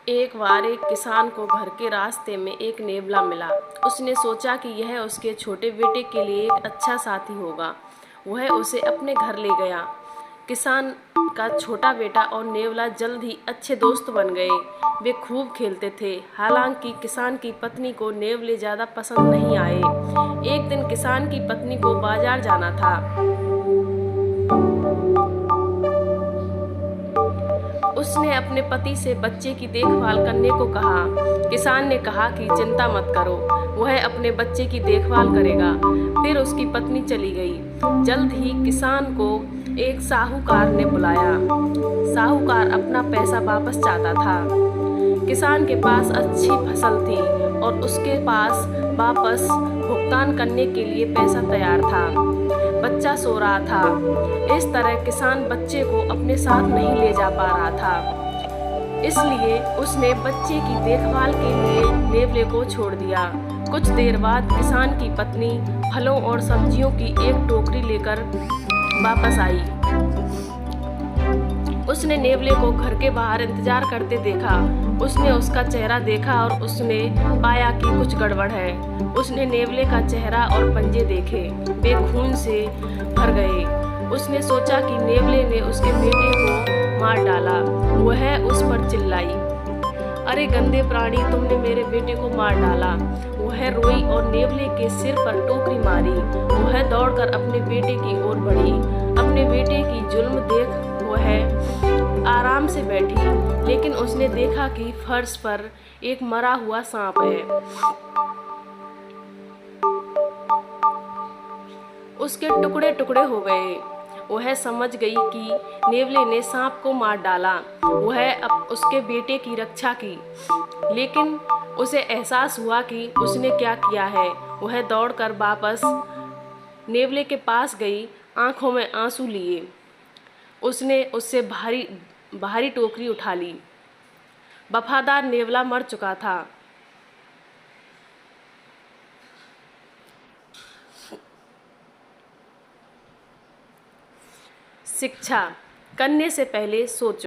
एक बार एक किसान को घर के रास्ते में एक नेवला मिला। उसने सोचा कि यह उसके छोटे बेटे के लिए एक अच्छा साथी होगा। वह उसे अपने घर ले गया। किसान का छोटा बेटा और नेवला जल्द ही अच्छे दोस्त बन गए। वे खूब खेलते थे। हालांकि किसान की पत्नी को नेवले ज़्यादा पसंद नहीं आए। एक दिन किसान की पत्नी को बाजार जाना था। उसने अपने पति से बच्चे की देखभाल करने को कहा। किसान ने कहा कि चिंता मत करो, वह अपने बच्चे की देखभाल करेगा। फिर उसकी पत्नी चली गई। जल्द ही किसान को एक साहूकार ने बुलाया। साहूकार अपना पैसा वापस चाहता था। किसान के पास अच्छी फसल थी और उसके पास वापस भुगतान करने के लिए पैसा तैयार था। बच्चा सो रहा था। इस तरह किसान बच्चे को अपने साथ नहीं ले जा पा रहा था। इसलिए उसने बच्चे की देखभाल के लिए नेवले को छोड़ दिया। कुछ देर बाद किसान की पत्नी फलों और सब्जियों की एक टोकरी लेकर वापस आई। उसने नेवले को घर के बाहर इंतजार करते देखा। उसने उसका चेहरा देखा और उसने पाया कि कुछ गड़बड़ है। उसने नेवले का चेहरा और पंजे देखे, वे खून से भर गए। उसने सोचा कि नेवले ने उसके बेटे को मार डाला। वह उस पर चिल्लाई, अरे गंदे प्राणी, तुमने मेरे बेटे को मार डाला। वह रोई और नेवले के सिर पर टोकरी मारी। वह दौड़कर अपने बेटे की ओर बढ़ी। अपने बेटे की जुल्म देख वह आराम से बैठी, लेकिन उसने देखा कि फर्श पर एक मरा हुआ सांप है। उसके टुकड़े टुकड़े हो गए। वह समझ गई कि नेवले ने सांप को मार डाला। वह अब उसके बेटे की रक्षा की, लेकिन उसे एहसास हुआ कि उसने क्या किया है। वह दौड़कर वापस नेवले के पास गई, आंखों में आंसू लिए। उसने उससे भारी टोकरी उठा ली। वफादार नेवला मर चुका था। शिक्षा: करने से पहले सोचो।